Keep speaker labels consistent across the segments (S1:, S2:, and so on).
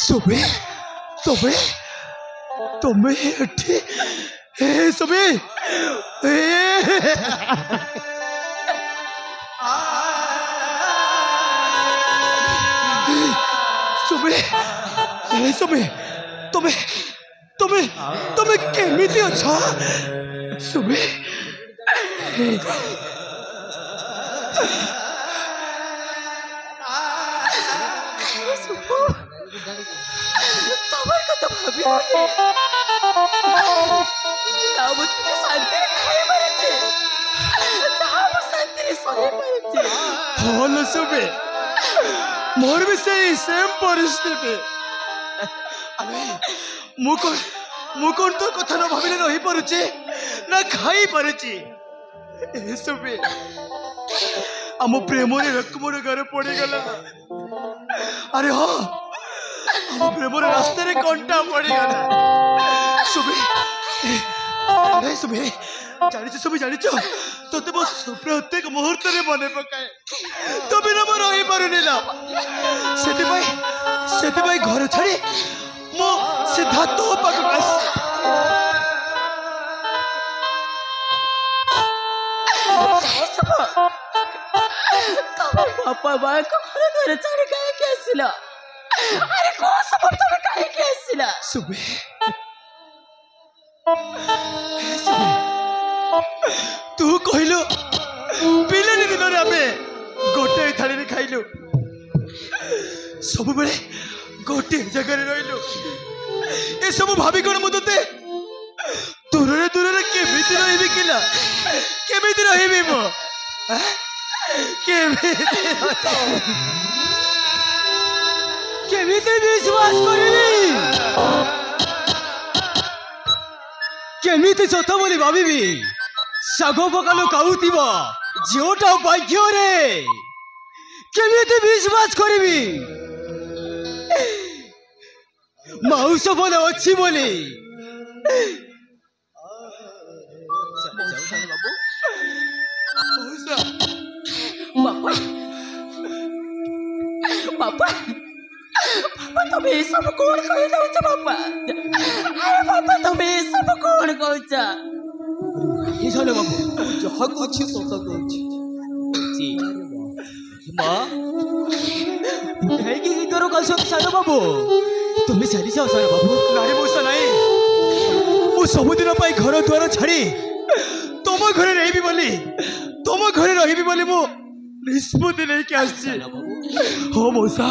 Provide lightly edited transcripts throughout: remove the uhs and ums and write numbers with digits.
S1: सुबे तबे तुम्हें एठी ए सुबे सुबे ए सुबे तुम्हें तुम्हें तुम्हें केमिति अच्छा सुबे
S2: তোমার কথা ভাবি শান্তি খাই পারেছে শান্তি সহি পারেছে
S1: হল সুবে मोर भी सही सेम परिस्थिति मुकुन तो कथा न भाविले रही पारुचे ना खाई पारुचे ए सुबे आम प्रेम रे रकमर घर पड़ी गला अरे हाँ आम प्रेम रे रास्ते रे कंटा पड़ी गला सुबे अरे सुबे जानिछ सुबे जानिछ तोते बस प्रत्येक मुहूर्त रे मने पकाए तो बिना मोर रही पारुनी ना सेति भाई घर छाड़ी मो सीधा तो पाक आस
S2: पापा माँ को घर द्वार छाड़ी काहे के आसिला अरे को सब तमे काहे के आसिला
S1: सुबे तू कहलु पिलानी दिन रे आमे गोटे थाली रे खाइलु सब बेले गोटे जगह रे रहिलु ए सब भाभी कोन मु तते दूर रे केमिति रहिबी किला केमिति रहिबी मो केमिति विश्वास करिबी केमिति सत बोली भाबिबी सागो पकालो काउतिब झिओटा भाग्य रे केमिति विश्वास करिबी माउस बोले अच्छी बोली
S2: बाबा बाबा बाबा तुम ये सब कौन कह दउछ बाबा अरे बाबा तुम ये सब कौन कहछ
S1: ये जाने बाबू जहाँ कुछ सोता कुछ जी माँ है कि करो का सब सानो बाबू तुम्हें छाड़ी जाओ सानो बाबू नारी मोसा नहीं वो सबुदिन पाई घर द्वार छाड़ी तुम घरे रही बोली तुम घरे रही बोली मु निष्पत्ति नहीं के आसी हो मौसा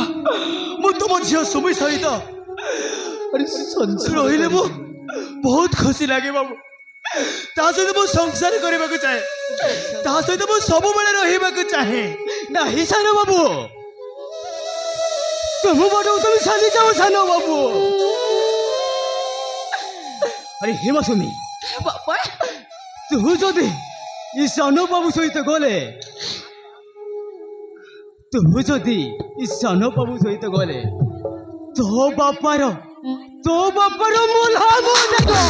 S1: मु तुम झियो सुमी सहित अरे रहिले मु बहुत खुशी लागे बाबू ता सहित मु संसार करबा को चाहे ता सहित मु सब बेले रहिबा को चाहे नाही सानो बाबू तुम बाटो तुम साली जाओ सानो बाबू अरे हेमा सुमी
S2: बाबा
S1: तू जदि ई सानो बाबू सहित गले तू जदि ई सानो बाबू सहित गले तो बापार मुल्हा मो देखो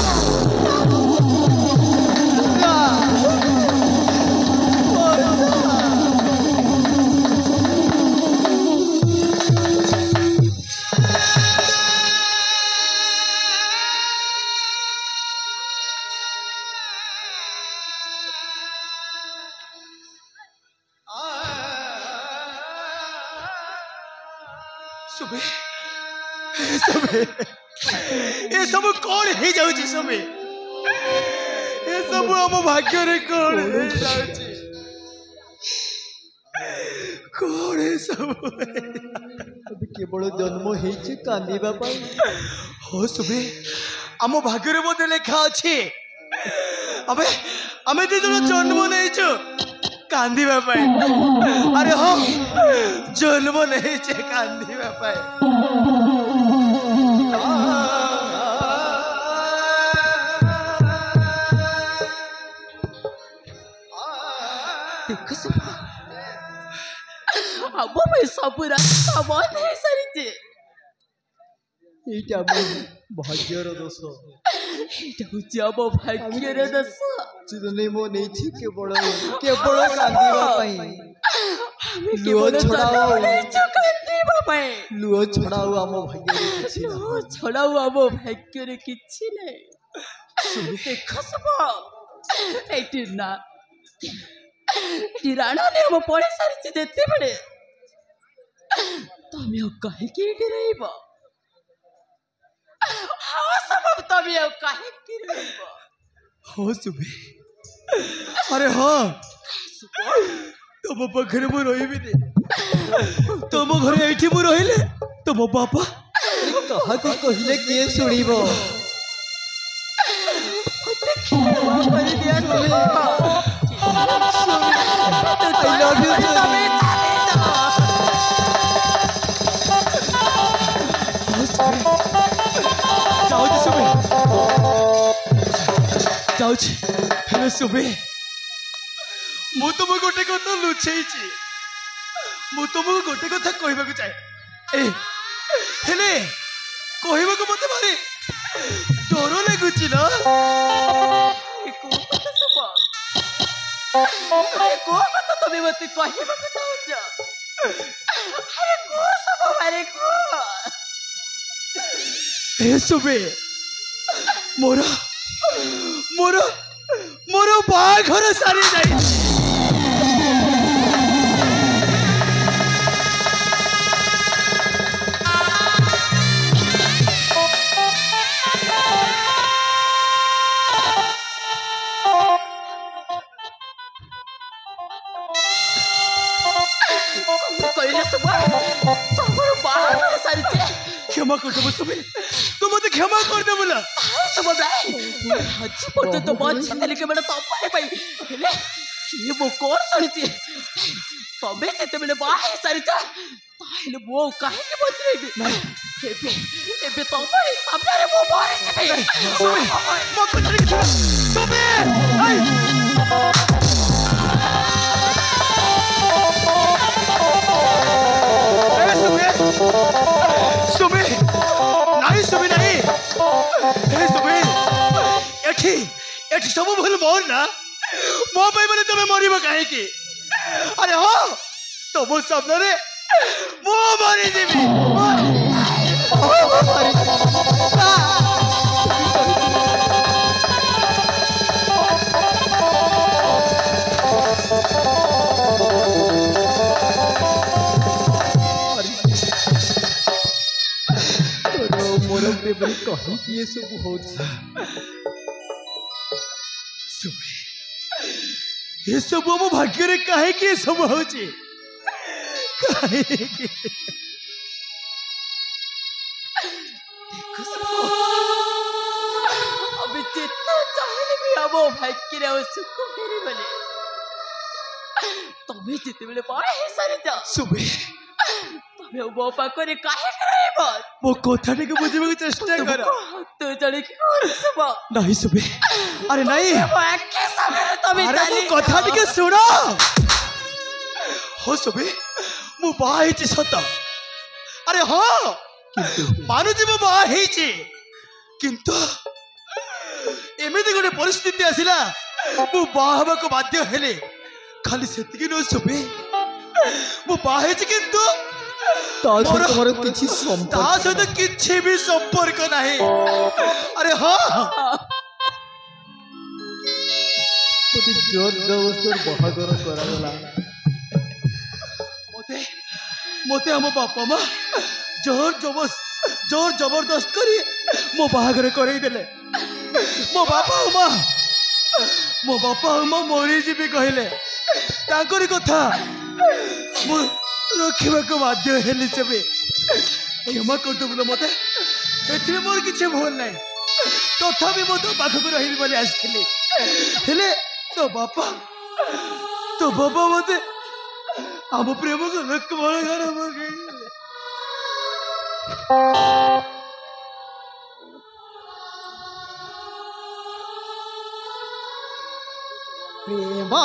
S1: सुबे ये सब कौन है जाउची सुबे ये सब हम भाग्य रे कौन है जाउची कौन है सब
S3: अभी केवल जन्म हेछि कांदीबा पाई
S1: हो सुबे हम भाग्य रे बोते लेखा अछि अबे हमें जे जन्म नहीं छु कांदीबा पाई अरे हम जन्म नहीं छे कांदीबा पाई
S2: अब मैं सब रास्ता बंद है सारी
S3: एटा भाग्यर दोष
S2: एटा होची अब भाग्यर दोष
S3: चिदने मो नहीं छी केवल कांदीबा पाई लुह छड़ाओ
S2: कांदीबा ପାଇଁ
S3: ଲୁହ ଛଡ଼ା ଆଉ ଆମ ଭାଗ୍ୟରେ କିଛି ନାହିଁ।
S2: ଛଡାଉ ଆମ ଭାଗ୍ୟରେ କିଛି ନାହିଁ। ଦେଖ ଶୁଭ ଏଇଠି ନା ଏଠି ରାଣା ନିୟମ ପଳେଇ ସାରିଛି ଯେତେବେଳେ ତମେ ଆଉ କାହିଁକି ଏଠି ରହିବ? ହଁ ଶୁଭ ତମେ ଆଉ କାହିଁକି ରହିବ?
S1: ହଁ ସୁବେ ଆରେ ହଁ ତମ ପାଖରେ ମୁଁ ରହିବିନି। ତମ ଘରେ ଏଇଠି ମୁଁ ରହିଲେ ତମ ବାପା
S3: କାହାକୁ କହିଲେ କିଏ ଶୁଣିବ?
S2: କରିଦିଅ ଶୁଭ।
S3: I love you,
S2: ତମେ
S3: Sunny.
S1: ଯାଉଛି ସୁବେ ଯାଉଛି। ହେଲେ ସୁବେ ମୁଁ ତମକୁ ଗୋଟେ କଥା ଲୁଚେଇଛି। ମୁଁ ତମକୁ ଗୋଟେ କଥା କହିବାକୁ ଚାହେଁ ହେଲେ କହିବାକୁ ମତେ ଭାରି ଡର ଲାଗୁଛି ନା।
S2: କୋଉ କଥା ତମେ ମତେ କହିବାକୁ ଚାହୁଁଛ? ଆରେ କୁହ ସବୁ ଆରେ କୁହ।
S1: ସୁବେ ମୋର ମୋର ମୋର ବାହାଘର ସାରି ଯାଇଛି।
S2: କହିଲେ ସବୁ ତମର ବାହାଘର ସାରିଛେ।
S1: क्षमा कर दो सुबे तू मत क्षमा कर दे बोला
S2: ସବୁ ଆଜି ପର୍ଯ୍ୟନ୍ତ ବଞ୍ଚିଥିଲି କେବଳ ତମ ପାଇଁ। ହେଲେ କିଏ ମୋ କଣ ଶୁଣିଛି? ତମେ ଯେତେବେଳେ ବାହା ହେଇ ସାରିଛ ତାହେଲେ ମୁଁ ଆଉ କାହିଁକି ବଞ୍ଚି ରହିବି? ଏବେ ଏବେ ତମରି ସାମ୍ନାରେ ମୁଁ ମରିଯିବି।
S1: सुबे मत कर सुबे सुबे सुबे नहीं सुबे नहीं सुबे एठी एठी सब भूल मोर ना मो पे माने तमे मरिबो काहे की? अरे हो तो मो सामने रे मो मरि जेबी
S3: ମୋର ପ୍ରେମରେ କାହିଁକି ଏସବୁ ହଉଛି?
S1: ये सब मो भाग्य रे काहे की सब होची काहे की?
S2: अबे जितना चाहे भी हम भाग्य रे सुख फेरिबने। तमे जेतेबेले बाहा हे सारी जा
S1: सुबे
S2: तमे मो पाखरे काहे कराइब?
S1: मो कथाटे को बुझिबा के चेष्टा कर।
S2: तू जणे की कोन सब
S1: नहीं सुबे अरे नहीं
S2: के सामने तमे
S1: अरे मो कथा टिके सुनो हो सुबे मु बाहा हेची सत। अरे हाँ मानुजी मु बाहा हेची किंतु एमिति गोटे परिस्थिति आसिला मु बाहा हबा को बाध्य हेले खाली सेतिकी न सुबे मु बाहा हेची किंतु
S3: ତା ସହିତ ମୋର କିଛି
S1: ତା
S3: ସମ୍ପର୍କ
S1: ସହିତ କିଛି ବି ସମ୍ପର୍କ ନାହିଁ। अरे हाँ
S3: ମୋତେ ଜୋର ଜବରଦସ୍ତ ବାହାଘର କରାଗଲା।
S1: मोते मोते हम बापा माँ जोर जबरदस्त करी मो बाहागर करई देले। मो बापा माँ मरी जीवी कहले तांकरी कथा मु रखिबा को बाध्य हेली सेबे क्षमा कर दो बोलो मते एथिरे मोर किछ भूल नाही तथापि मो तो पाखक रहिबी बोली आस्थिली हेले तो बापा मते आम प्रेम को लक्ष्मण घर
S3: प्रेमा